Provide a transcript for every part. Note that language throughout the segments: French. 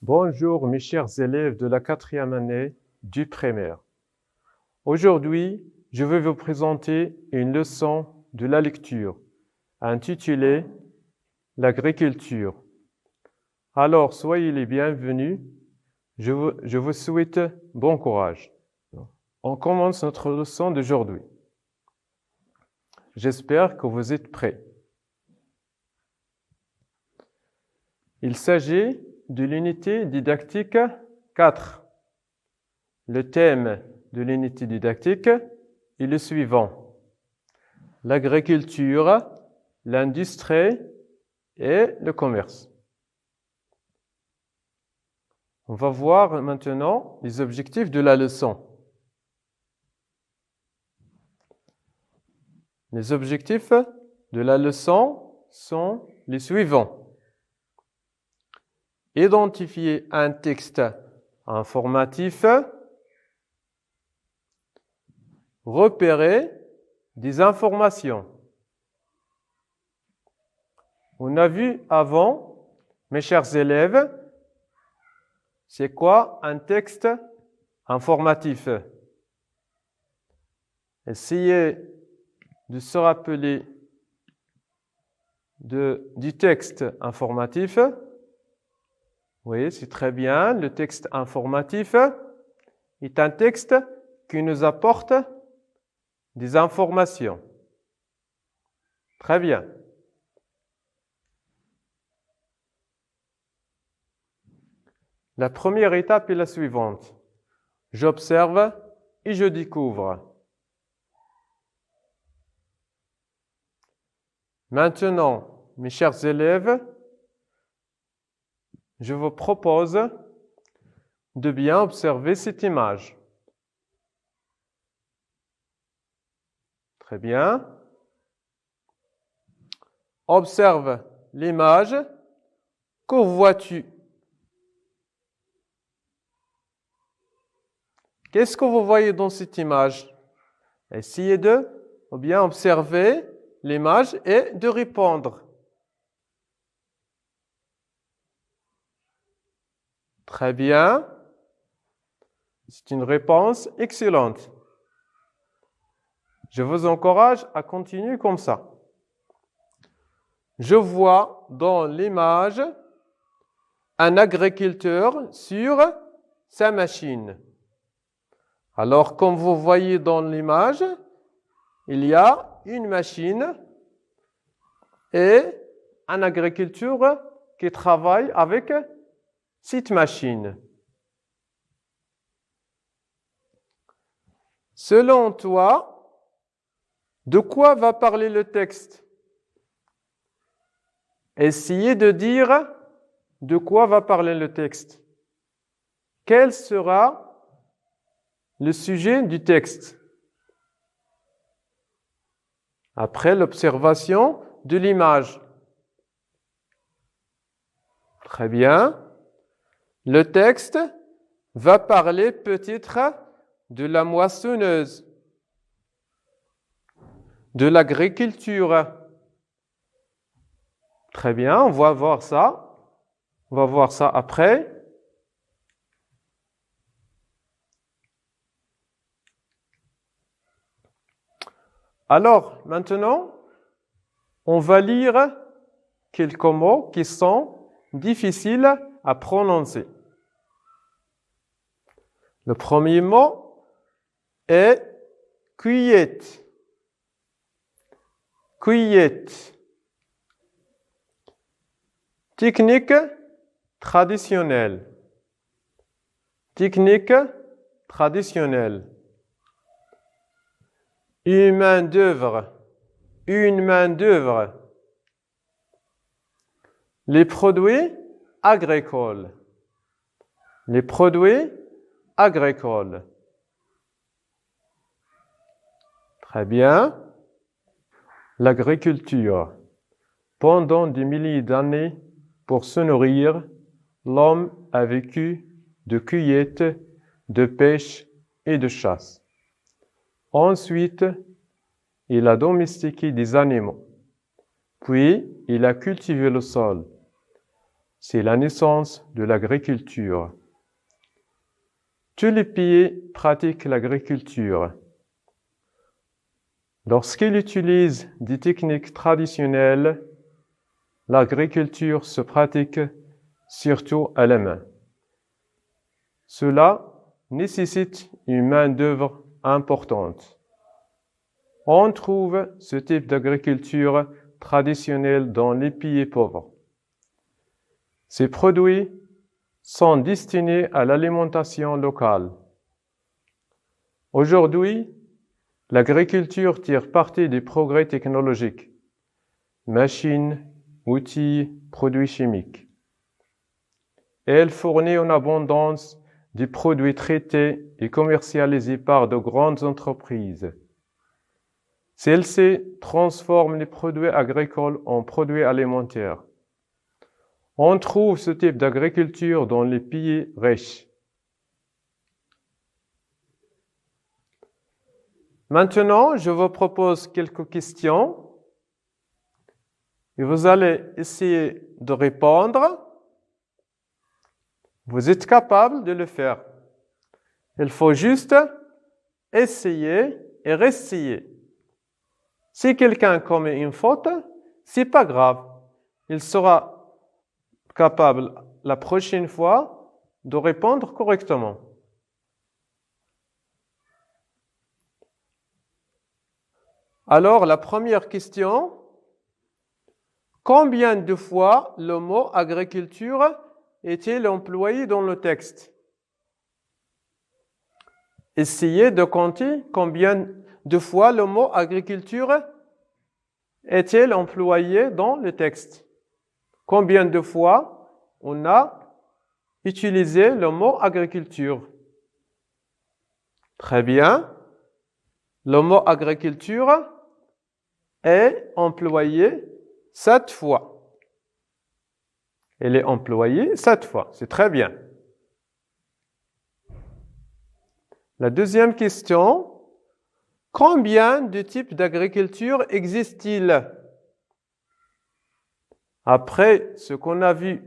Bonjour mes chers élèves de la 4e année du primaire. Aujourd'hui, je vais vous présenter une leçon de la lecture intitulée « L'agriculture ». Alors, soyez les bienvenus. Je vous souhaite bon courage. On commence notre leçon d'aujourd'hui. J'espère que vous êtes prêts. Il s'agit de l'unité didactique 4. Le thème de l'unité didactique est le suivant: l'agriculture, l'industrie et le commerce. On va voir maintenant les objectifs de la leçon. Les objectifs de la leçon sont les suivants. Identifier un texte informatif, repérer des informations. On a vu avant, mes chers élèves, c'est quoi un texte informatif? Essayez de se rappeler du texte informatif. Oui, c'est très bien. Le texte informatif est un texte qui nous apporte des informations. Très bien. La première étape est la suivante. J'observe et je découvre. Maintenant, mes chers élèves, je vous propose de bien observer cette image. Très bien. Observe l'image. Que vois-tu? Qu'est-ce que vous voyez dans cette image? Essayez de bien observer l'image et de répondre. Très bien. C'est une réponse excellente. Je vous encourage à continuer comme ça. Je vois dans l'image un agriculteur sur sa machine. Alors, comme vous voyez dans l'image, il y a une machine et un agriculteur qui travaille avec cette machine. Selon toi, de quoi va parler le texte? Essayez de dire de quoi va parler le texte. Quel sera le sujet du texte? Après l'observation de l'image. Très bien. Le texte va parler peut-être de la moissonneuse, de l'agriculture. Très bien, on va voir ça. On va voir ça après. Alors, maintenant, on va lire quelques mots qui sont difficiles à prononcer. Le premier mot est cueillette. Cueillette. Technique traditionnelle. Technique traditionnelle. Une main-d'œuvre. Une main-d'œuvre. Les produits agricoles. Les produits agricoles. Très bien. L'agriculture. Pendant des milliers d'années, pour se nourrir, l'homme a vécu de cueillette, de pêche et de chasse. Ensuite, il a domestiqué des animaux. Puis, il a cultivé le sol. c'est la naissance de l'agriculture. Tous les pays pratiquent l'agriculture. Lorsqu'ils utilisent des techniques traditionnelles, l'agriculture se pratique surtout à la main. Cela nécessite une main-d'œuvre importante. On trouve ce type d'agriculture traditionnelle dans les pays pauvres. Ces produits sont destinés à l'alimentation locale. Aujourd'hui, l'agriculture tire parti des progrès technologiques, machines, outils, produits chimiques. Elle fournit en abondance des produits traités et commercialisés par de grandes entreprises. Celles-ci transforment les produits agricoles en produits alimentaires. On trouve ce type d'agriculture dans les pays riches. Maintenant, je vous propose quelques questions et vous allez essayer de répondre. Vous êtes capable de le faire. Il faut juste essayer et réessayer. Si quelqu'un commet une faute, c'est pas grave. Il sera capable la prochaine fois de répondre correctement. Alors, la première question, combien de fois le mot agriculture est-il employé dans le texte? Essayez de compter combien de fois le mot agriculture est-il employé dans le texte. Combien de fois on a utilisé le mot agriculture? Très bien. Le mot agriculture est employé 7 fois. Il est employé 7 fois. C'est très bien. La deuxième question. Combien de types d'agriculture existent-ils? Après ce qu'on a vu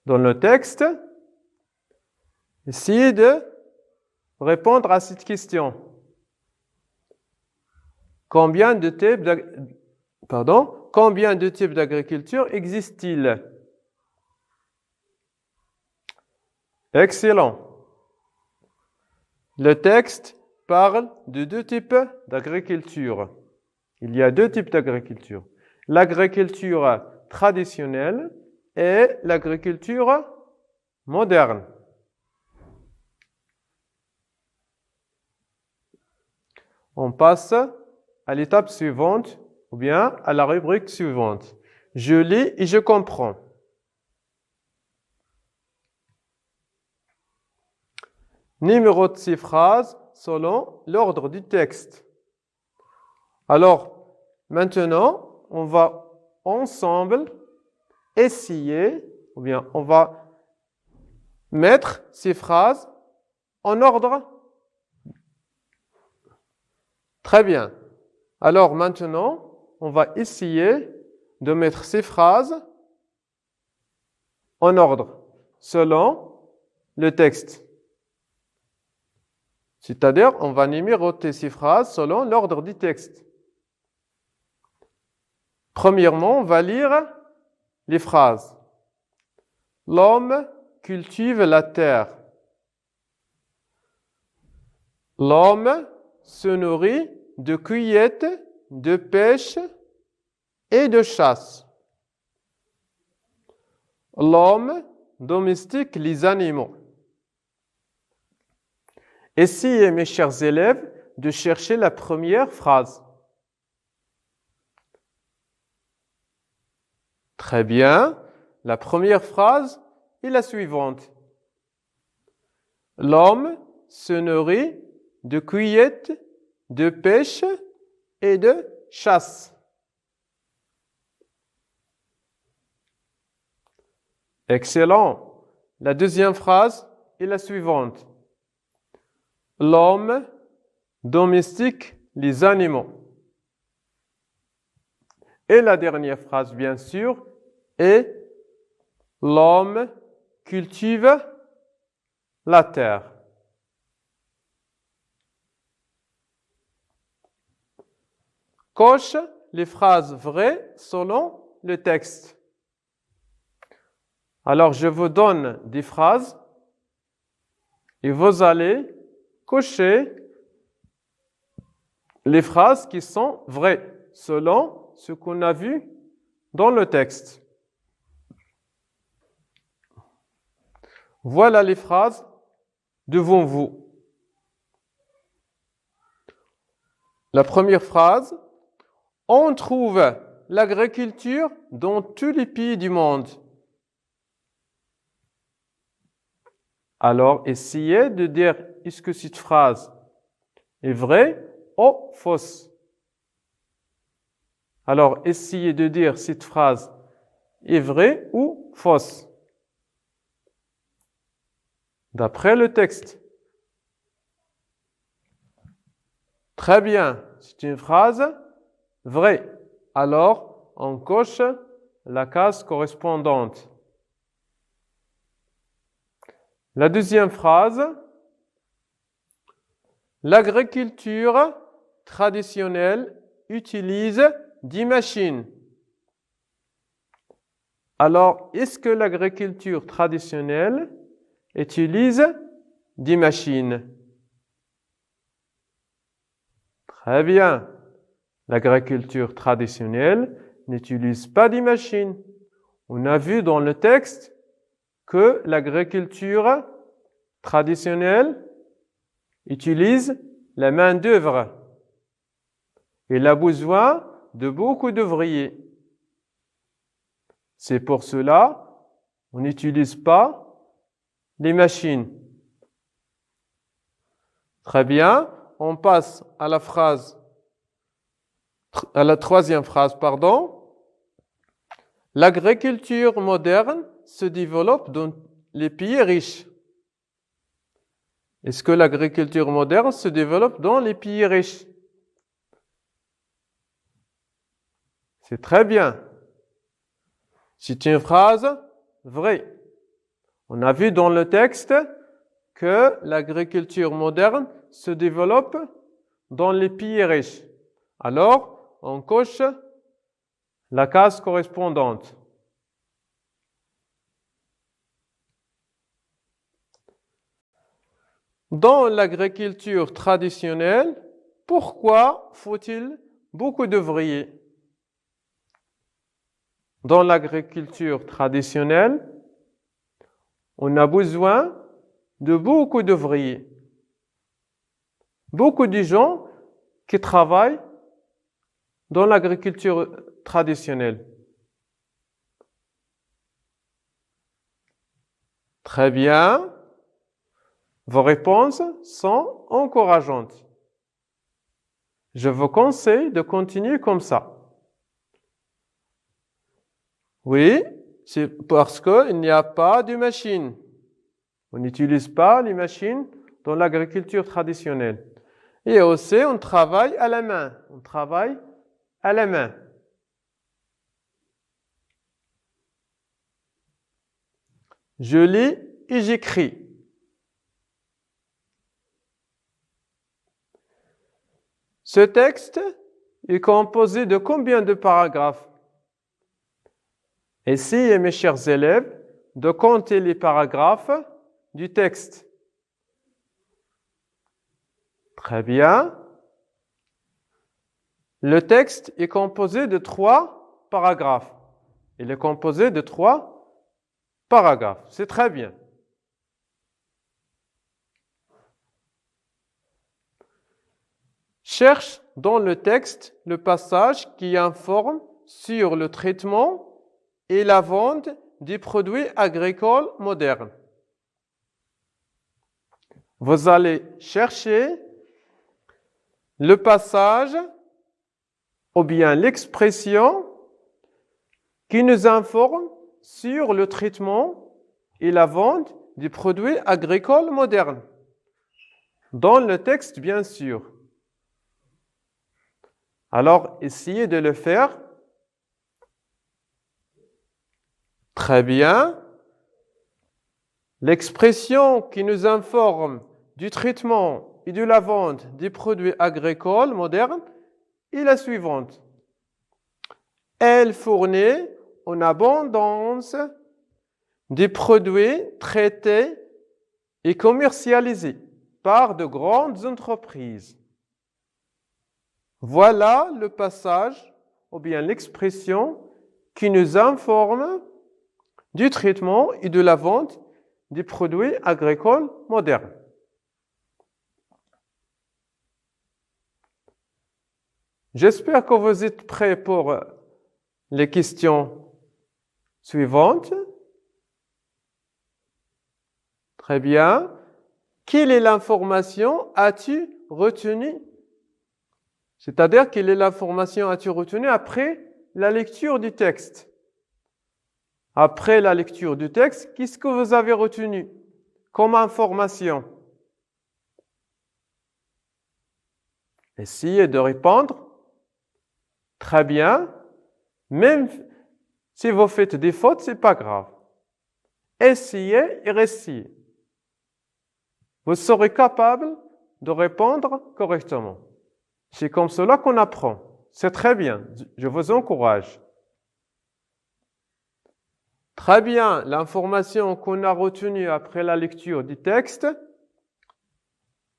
dans le texte, essayez de répondre à cette question. Combien de types d'agriculture existent-ils? Excellent. Le texte parle de 2 types d'agriculture. Il y a 2 types d'agriculture. L'agriculture traditionnelle et l'agriculture moderne. On passe à l'étape suivante ou bien à la rubrique suivante. Je lis et je comprends. Numéro de ces phrases selon l'ordre du texte. Alors, maintenant, on va ensemble essayer, ou bien on va mettre ces phrases en ordre. Très bien. Alors maintenant, on va essayer de mettre ces phrases en ordre, selon le texte. C'est-à-dire, on va numéroter ces phrases selon l'ordre du texte. Premièrement, on va lire les phrases. L'homme cultive la terre. L'homme se nourrit de cueillette, de pêche et de chasse. L'homme domestique les animaux. Essayez, mes chers élèves, de chercher la première phrase. Très bien. La première phrase est la suivante. L'homme se nourrit de cueillette, de pêche et de chasse. Excellent. La deuxième phrase est la suivante. L'homme domestique les animaux. Et la dernière phrase, bien sûr, est L'homme cultive la terre. Coche les phrases vraies selon le texte. Alors, je vous donne des phrases et vous allez cocher les phrases qui sont vraies selon ce qu'on a vu dans le texte. Voilà les phrases devant vous. La première phrase, on trouve l'agriculture dans tous les pays du monde. Alors, essayez de dire est-ce que cette phrase est vraie ou fausse. Alors, essayez de dire cette phrase est vraie ou fausse. D'après le texte. Très bien, c'est une phrase vraie. Alors, on coche la case correspondante. La deuxième phrase, l'agriculture traditionnelle utilise des machines. Alors, est-ce que l'agriculture traditionnelle utilise des machines? Très bien. L'agriculture traditionnelle n'utilise pas des machines. On a vu dans le texte que l'agriculture traditionnelle utilise la main-d'œuvre. Il a besoin de beaucoup d'ouvriers. C'est pour cela qu'on n'utilise pas les machines. Très bien, on passe à la troisième phrase, pardon. L'agriculture moderne se développe dans les pays riches. Est-ce que l'agriculture moderne se développe dans les pays riches? C'est très bien. C'est une phrase vraie. On a vu dans le texte que l'agriculture moderne se développe dans les pays riches. Alors, on coche la case correspondante. Dans l'agriculture traditionnelle, pourquoi faut-il beaucoup d'ouvriers? Dans l'agriculture traditionnelle, on a besoin de beaucoup d'ouvriers. Beaucoup de gens qui travaillent dans l'agriculture traditionnelle. Très bien. Vos réponses sont encourageantes. Je vous conseille de continuer comme ça. Oui, c'est parce qu'il n'y a pas de machine. On n'utilise pas les machines dans l'agriculture traditionnelle. Et aussi, on travaille à la main. On travaille à la main. Je lis et j'écris. Ce texte est composé de combien de paragraphes? Essayez, mes chers élèves, de compter les paragraphes du texte. Très bien. Le texte est composé de 3 paragraphes. Il est composé de 3 paragraphes. C'est très bien. Cherche dans le texte le passage qui informe sur le traitement et la vente des produits agricoles modernes. Vous allez chercher le passage ou bien l'expression qui nous informe sur le traitement et la vente des produits agricoles modernes. Dans le texte, bien sûr. Alors, essayez de le faire. Très bien. L'expression qui nous informe du traitement et de la vente des produits agricoles modernes est la suivante. Elle fournit en abondance des produits traités et commercialisés par de grandes entreprises. Voilà le passage, ou bien l'expression, qui nous informe du traitement et de la vente des produits agricoles modernes. J'espère que vous êtes prêts pour les questions suivantes. Très bien. Quelle est l'information as-tu retenue? C'est-à-dire, quelle est l'information as-tu retenue après la lecture du texte? Après la lecture du texte, qu'est-ce que vous avez retenu comme information? Essayez de répondre. Très bien. Même si vous faites des fautes, ce n'est pas grave. Essayez et réessayez. Vous serez capable de répondre correctement. C'est comme cela qu'on apprend. C'est très bien. Je vous encourage. Très bien. L'information qu'on a retenue après la lecture du texte,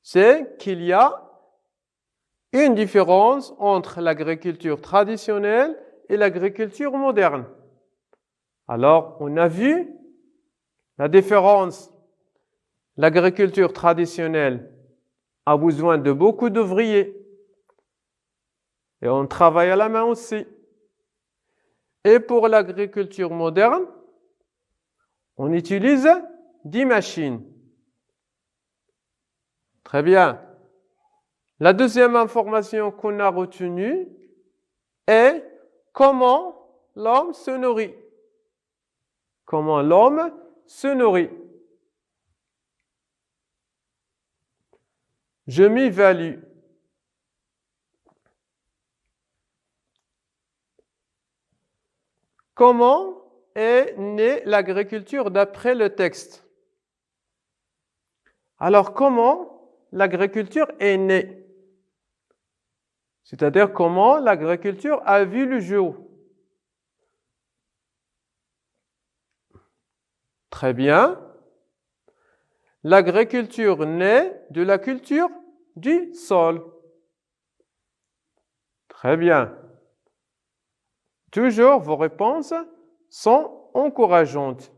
c'est qu'il y a une différence entre l'agriculture traditionnelle et l'agriculture moderne. Alors, on a vu la différence. L'agriculture traditionnelle a besoin de beaucoup d'ouvriers. Et on travaille à la main aussi. Et pour l'agriculture moderne, on utilise des machines. Très bien. La deuxième information qu'on a retenue est comment l'homme se nourrit. Comment l'homme se nourrit. Je m'évalue. Comment est née l'agriculture d'après le texte? Alors, comment l'agriculture est née? C'est-à-dire comment l'agriculture a vu le jour. Très bien. L'agriculture naît de la culture du sol. Très bien. Toujours vos réponses sont encourageantes.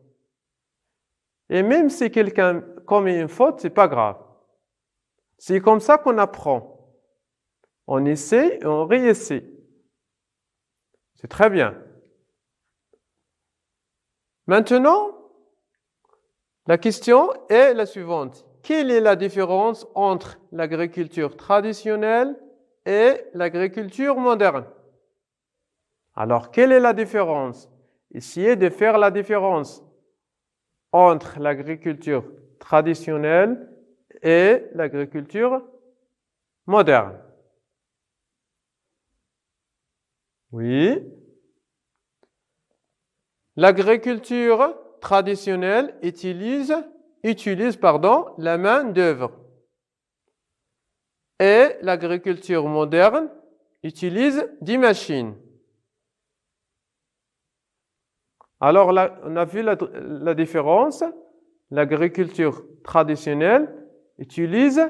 Et même si quelqu'un commet une faute, ce n'est pas grave. C'est comme ça qu'on apprend. On essaie et on réessaie. C'est très bien. Maintenant, la question est la suivante. Quelle est la différence entre l'agriculture traditionnelle et l'agriculture moderne? Alors, quelle est la différence? Essayez de faire la différence entre l'agriculture traditionnelle et l'agriculture moderne. Oui. L'agriculture traditionnelle utilise la main-d'œuvre. Et l'agriculture moderne utilise des machines. Alors là, on a vu la différence. L'agriculture traditionnelle utilise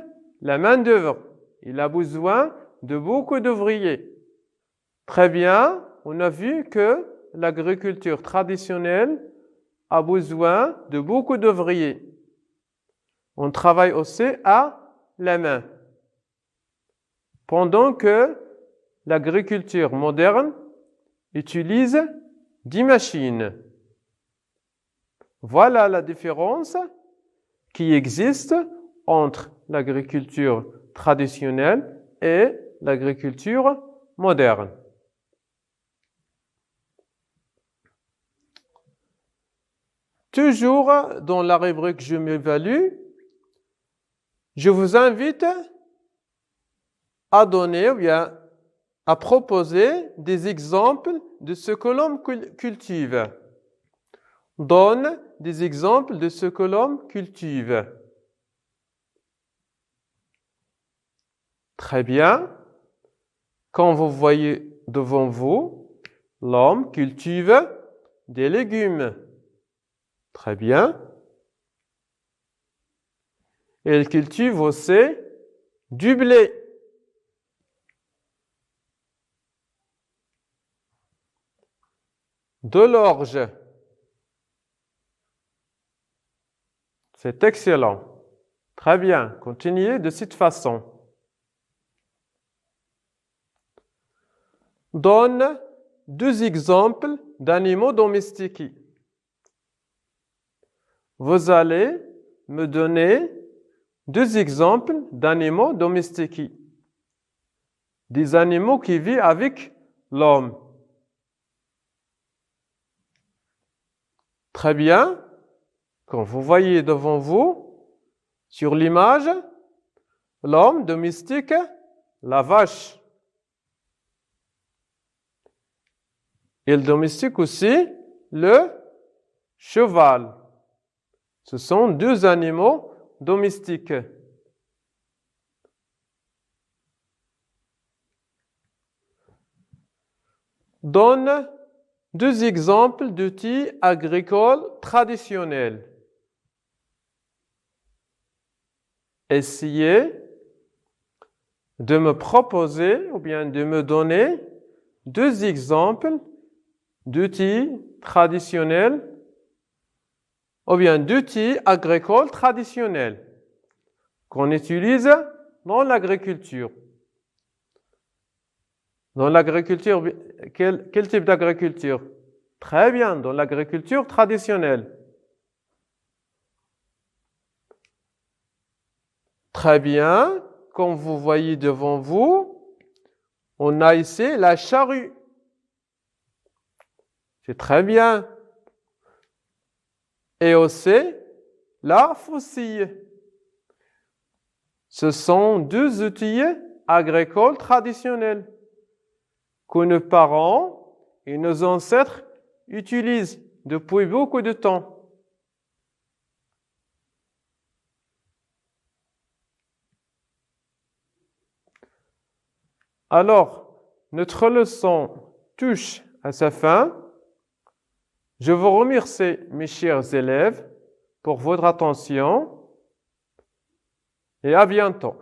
la main-d'œuvre. Il a besoin de beaucoup d'ouvriers. Très bien, on a vu que l'agriculture traditionnelle a besoin de beaucoup d'ouvriers. On travaille aussi à la main. Pendant que l'agriculture moderne utilise des machines. Voilà la différence qui existe entre l'agriculture traditionnelle et l'agriculture moderne. Toujours dans la rubrique « Je m'évalue », je vous invite à donner ou bien à proposer des exemples de ce que l'on cultive. Donne des exemples de ce que l'homme cultive. Très bien. Quand vous voyez devant vous, l'homme cultive des légumes. Très bien. Il cultive aussi du blé. De l'orge. C'est excellent. Très bien. Continuez de cette façon. Donne 2 exemples d'animaux domestiqués. Vous allez me donner 2 exemples d'animaux domestiqués. Des animaux qui vivent avec l'homme. Très bien. Quand vous voyez devant vous, sur l'image, l'homme domestique la vache. Il domestique aussi le cheval. Ce sont 2 animaux domestiques. Donne 2 exemples d'outils agricoles traditionnels. Essayez de me proposer ou bien de me donner 2 exemples d'outils traditionnels ou bien d'outils agricoles traditionnels qu'on utilise dans l'agriculture. Dans l'agriculture, quel type d'agriculture? Très bien, dans l'agriculture traditionnelle. Très bien, comme vous voyez devant vous, on a ici la charrue. C'est très bien. Et aussi la faucille. Ce sont 2 outils agricoles traditionnels que nos parents et nos ancêtres utilisent depuis beaucoup de temps. Alors, notre leçon touche à sa fin. Je vous remercie, mes chers élèves, pour votre attention et à bientôt.